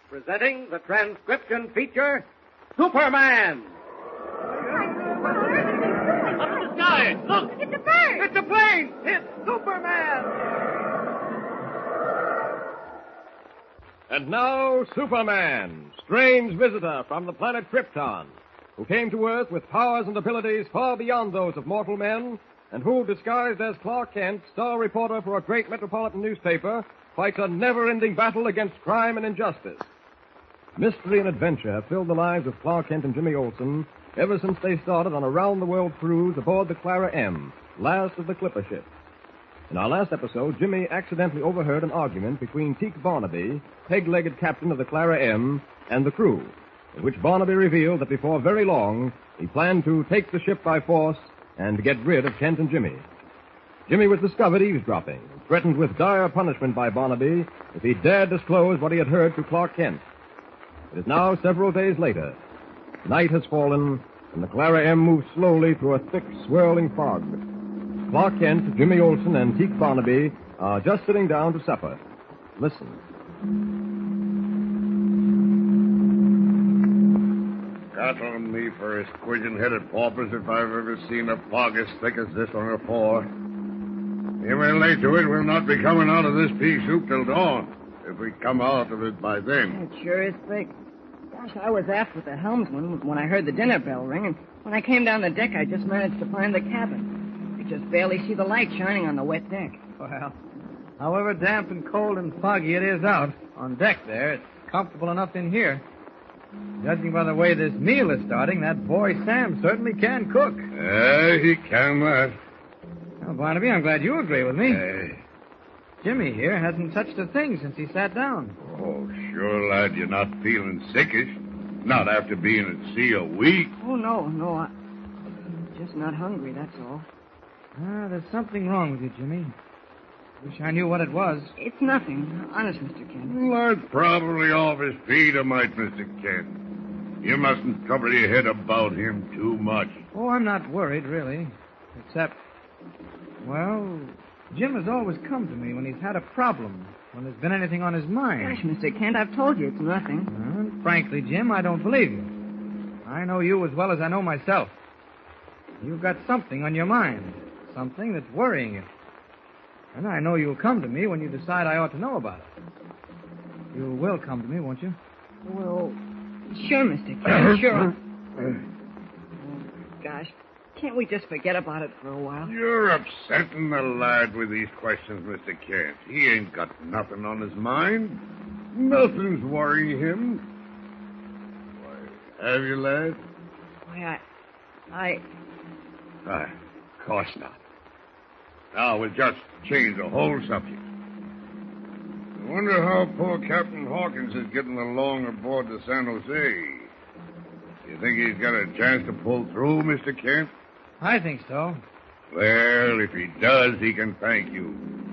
presenting the transcription feature, Superman. Up in the sky, look! It's a bird! It's a plane! It's Superman! And now, Superman, strange visitor from the planet Krypton, who came to Earth with powers and abilities far beyond those of mortal men, and who, disguised as Clark Kent, star reporter for a great metropolitan newspaper, fights a never-ending battle against crime and injustice. Mystery and adventure have filled the lives of Clark Kent and Jimmy Olsen ever since they started on a round-the-world cruise aboard the Clara M, last of the clipper ships. In our last episode, Jimmy accidentally overheard an argument between Teak Barnaby, peg-legged captain of the Clara M, and the crew, in which Barnaby revealed that before very long, he planned to take the ship by force and get rid of Kent and Jimmy. Jimmy was discovered eavesdropping, threatened with dire punishment by Barnaby if he dared disclose what he had heard to Clark Kent. It is now several days later. Night has fallen, and the Clara M moves slowly through a thick, swirling fog. Clark Kent, Jimmy Olsen, and Teak Barnaby are just sitting down to supper. Listen. Got on me for a squidgin-headed paupers if I've ever seen a fog as thick as this one before. If we're late to it, we'll not be coming out of this pea soup till dawn, if we come out of it by then. It sure is thick. Gosh, I was aft with the helmsman when I heard the dinner bell ring, and when I came down the deck, I just managed to find the cabin. I just barely see the light shining on the wet deck. Well, however damp and cold and foggy it is out, on deck there, it's comfortable enough in here. Judging by the way this meal is starting, that boy Sam certainly can cook. He can that. Well, Barnaby, I'm glad you agree with me. Jimmy here hasn't touched a thing since he sat down. Oh, sure, lad, you're not feeling sickish. Not after being at sea a week. Oh, no, I'm just not hungry, that's all. There's something wrong with you, Jimmy. Wish I knew what it was. It's nothing. Honest, Mr. Kent. Lad's probably off his feet, Mr. Kent. You mustn't trouble your head about him too much. Oh, I'm not worried, really. Except, well, Jim has always come to me when he's had a problem, when there's been anything on his mind. Gosh, Mr. Kent, I've told you it's nothing. Frankly, Jim, I don't believe you. I know you as well as I know myself. You've got something on your mind, something that's worrying you. And I know you'll come to me when you decide I ought to know about it. You will come to me, won't you? Well, sure, Mr. Kent, sure. Gosh, can't we just forget about it for a while? You're upsetting the lad with these questions, Mr. Kent. He ain't got nothing on his mind. Nothing's worrying him. Why, have you, lad? Why, Of course not. Now, we'll just change the whole subject. I wonder how poor Captain Hawkins is getting along aboard the San Jose. You think he's got a chance to pull through, Mr. Kent? I think so. Well, if he does, he can thank you.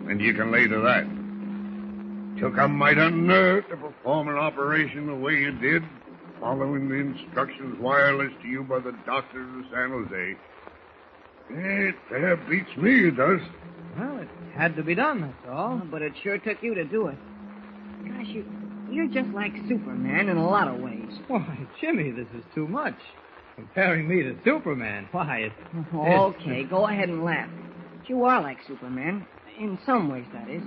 And you can lay to that. Took a mighty nerve to perform an operation the way you did, following the instructions wireless to you by the doctors of San Jose. It fair beats me, it does. Well, it had to be done, that's all. but it sure took you to do it. Gosh, you're just like Superman in a lot of ways. Why, Jimmy, this is too much. Comparing me to Superman, why, it's... Okay, go ahead and laugh. But you are like Superman. In some ways, that is.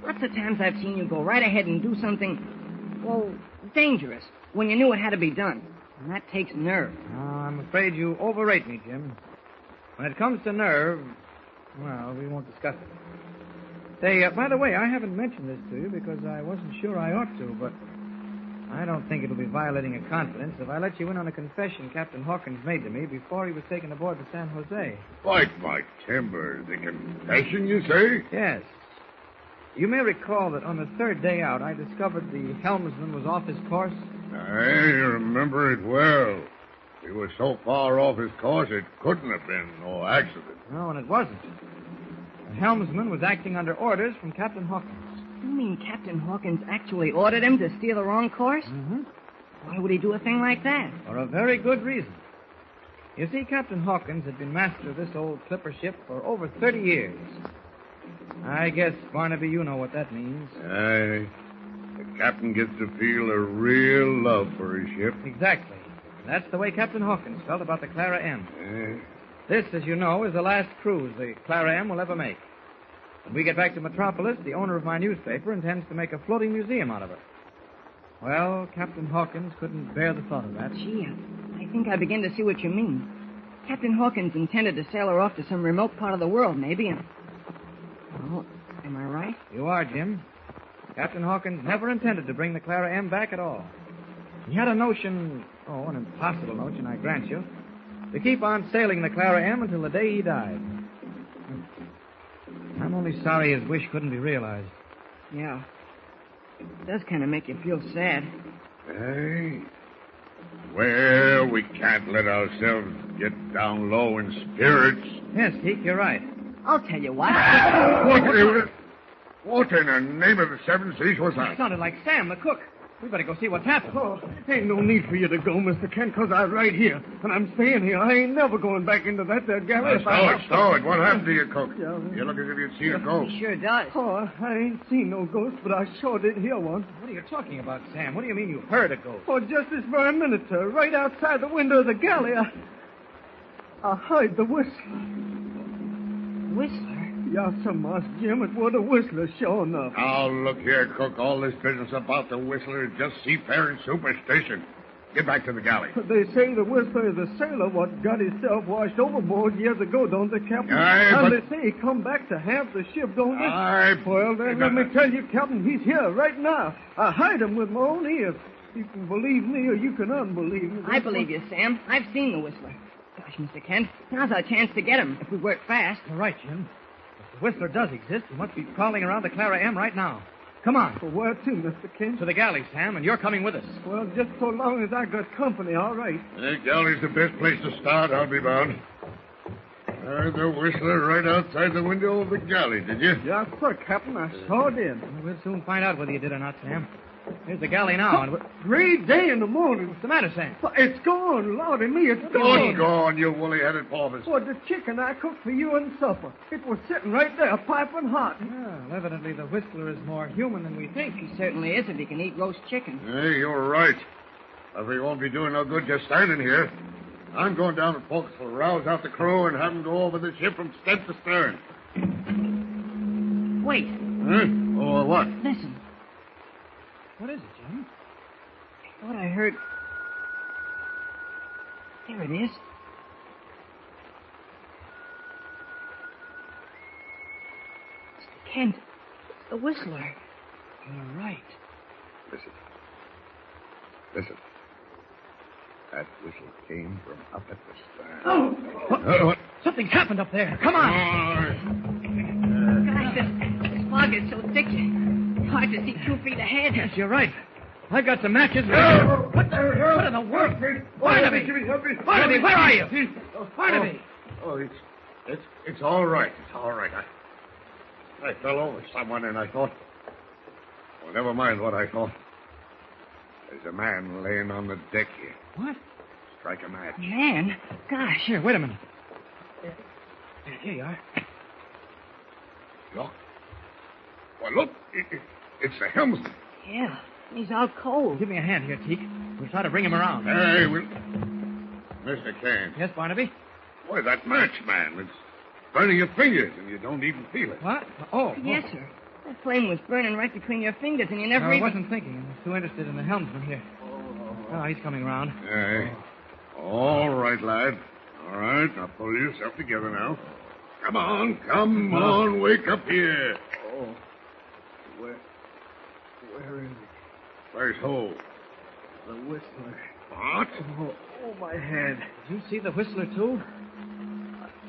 Lots of times I've seen you go right ahead and do something, well, dangerous, when you knew it had to be done. And that takes nerve. I'm afraid you overrate me, Jim. When it comes to nerve, well, we won't discuss it. Say, by the way, I haven't mentioned this to you because I wasn't sure I ought to, but I don't think it'll be violating a confidence if I let you in on a confession Captain Hawkins made to me before he was taken aboard the San Jose. Bite my timber. The confession, you say? Yes. You may recall that on the third day out, I discovered the helmsman was off his course. I remember it well. He was so far off his course, it couldn't have been no accident. No, and it wasn't. The helmsman was acting under orders from Captain Hawkins. You mean Captain Hawkins actually ordered him to steer the wrong course? Mm-hmm. Why would he do a thing like that? For a very good reason. You see, Captain Hawkins had been master of this old clipper ship for over 30 years. I guess, Barnaby, you know what that means. Aye. The captain gets to feel a real love for his ship. Exactly. That's the way Captain Hawkins felt about the Clara M. Eh? This, as you know, is the last cruise the Clara M will ever make. When we get back to Metropolis, the owner of my newspaper intends to make a floating museum out of her. Well, Captain Hawkins couldn't bear the thought of that. Gee, I think I begin to see what you mean. Captain Hawkins intended to sail her off to some remote part of the world, maybe, and... Well, am I right? You are, Jim. Captain Hawkins never intended to bring the Clara M back at all. He had a notion, an impossible notion, I grant you, to keep on sailing the Clara M until the day he died. I'm only sorry his wish couldn't be realized. Yeah. It does kind of make you feel sad. Hey. Well, we can't let ourselves get down low in spirits. Yes, Teak, you're right. I'll tell you what. What in the name of the seven seas was It that? sounded like Sam, the cook. We better go see what's happened. Oh, ain't no need for you to go, Mr. Kent, because I'm right here. And I'm staying here. I ain't never going back into that there galley. Stow it. What happened to you, cook? Yeah. You look as if you'd seen a ghost. He sure does. Oh, I ain't seen no ghost, but I sure did hear one. What are you talking about, Sam? What do you mean you heard a ghost? Oh, just this very minute, sir. Right outside the window of the galley, I heard the whistle. Whistler? Yeah, sir, Master Jim, it was a whistler, sure enough. Now, look here, cook. All this business about the whistler is just seafaring superstition. Get back to the galley. They say the whistler is a sailor what got himself washed overboard years ago, don't they, Captain? Aye, and but... they say he come back to have the ship, don't they? Aye, Well, then let me tell you, Captain, he's here right now. I heard him with my own ears. You can believe me or you can unbelieve me. I believe you, Sam. I've seen the Whistler. Gosh, Mr. Kent, now's our chance to get him if we work fast. You're right, Jim. If the Whistler does exist, he must be crawling around the Clara M right now. Come on. For where to, Mr. Kent? To the galley, Sam, and you're coming with us. Well, just so long as I got company, all right. The galley's the best place to start, I'll be bound. Heard the whistler right outside the window of the galley, did you? Yes, sir, Captain. I sure did. We'll soon find out whether you did or not, Sam. Here's the galley now, and Great day in the morning. what's the matter, Sam? It's gone. Lordy me, it's What's gone. gone, you woolly-headed porpoise? For the chicken I cooked for you and supper. It was sitting right there, piping hot. Well, evidently the Whistler is more human than we think. He certainly is if he can eat roast chicken. Hey, you're right. But we won't be doing no good just standing here. I'm going down to forecastle, rouse out the crew, and have them go over the ship from stem to stern. Wait, Huh? Or what? listen. What is it, Jim? I thought I heard... There it is. Mr. Kent, it's the Whistler. You're right. Listen. That whistle came from up at the stern. Oh! What? Something's happened up there. Come on. Gosh, this fog is so thick, it's hard to see 2 feet ahead. Yes, you're right. I've got some matches. What What in the world? Barnaby! Barnaby, where are you? Barnaby! Oh, it's all right. It's all right. I fell over someone and I thought... Well, never mind what I thought. There's a man laying on the deck here. What? Strike a match. Man, gosh. Here, wait a minute. Here you are. Look. Well, look. It's the helmsman. Yeah, he's out cold. Give me a hand here, Teak. We'll try to bring him around. Hey, Mr. Kane. Yes, Barnaby? Boy, that match, man. It's burning your fingers and you don't even feel it. What? Oh. Yes, sir. That flame was burning right between your fingers, and you never I even... wasn't thinking. I was too interested in the helmsman here. Oh, he's coming around. Hey. All right, lad. All right, now pull yourself together now. Come on, wake up here. Oh. Where is he? Where's who? The Whistler. What? Oh, my head. Did you see the Whistler, too?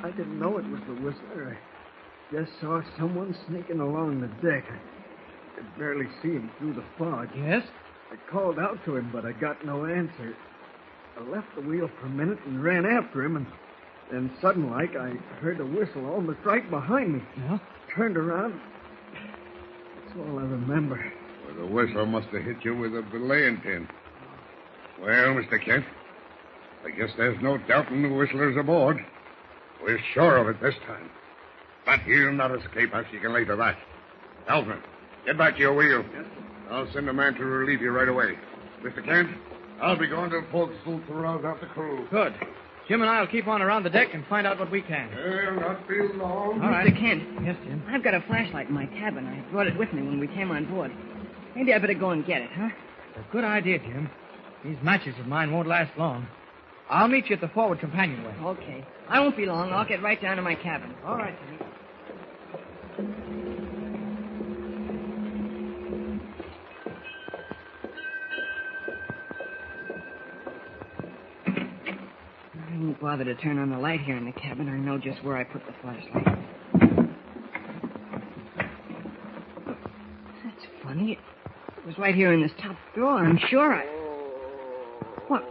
I didn't know it was the Whistler. I just saw someone sneaking along the deck. I could barely see him through the fog. Yes? I called out to him, but I got no answer. I left the wheel for a minute and ran after him, and then sudden like I heard a whistle almost right behind me. Yeah? Turned around. That's all I remember. Well, the whistle must have hit you with a belaying pin. Well, Mr. Kent, I guess there's no doubting the whistler's aboard. We're sure of it this time. But he'll not escape us, you can lay to that. Helmsman, get back to your wheel. I'll send a man to relieve you right away. Mr. Kent, I'll be going to the forecastle to rouse out the crew. Good. Jim and I'll keep on around the deck and find out what we can. They'll not be long. All right. Mr. Kent. Yes, Jim. I've got a flashlight in my cabin. I brought it with me when we came on board. Maybe I better go and get it, huh? A good idea, Jim. These matches of mine won't last long. I'll meet you at the forward companionway. Okay. I won't be long. I'll get right down to my cabin. All right, Jimmy. I won't bother to turn on the light here in the cabin. I know just where I put the flashlight. That's funny. It was right here in this top drawer. I'm sure I... What?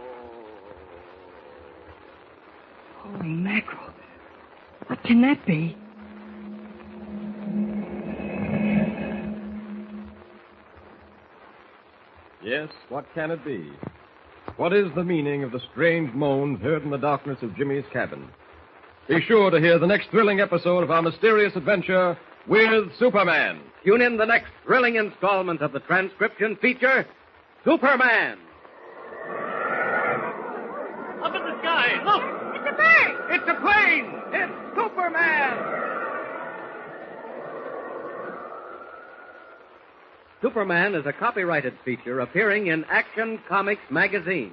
Holy mackerel. What can that be? Yes, what can it be? What is the meaning of the strange moans heard in the darkness of Jimmy's cabin? Be sure to hear the next thrilling episode of our mysterious adventure with Superman. Tune in the next thrilling installment of the transcription feature, Superman. Up in the sky, look! It's a bird! It's a plane! It's Superman! Superman is a copyrighted feature appearing in Action Comics magazine.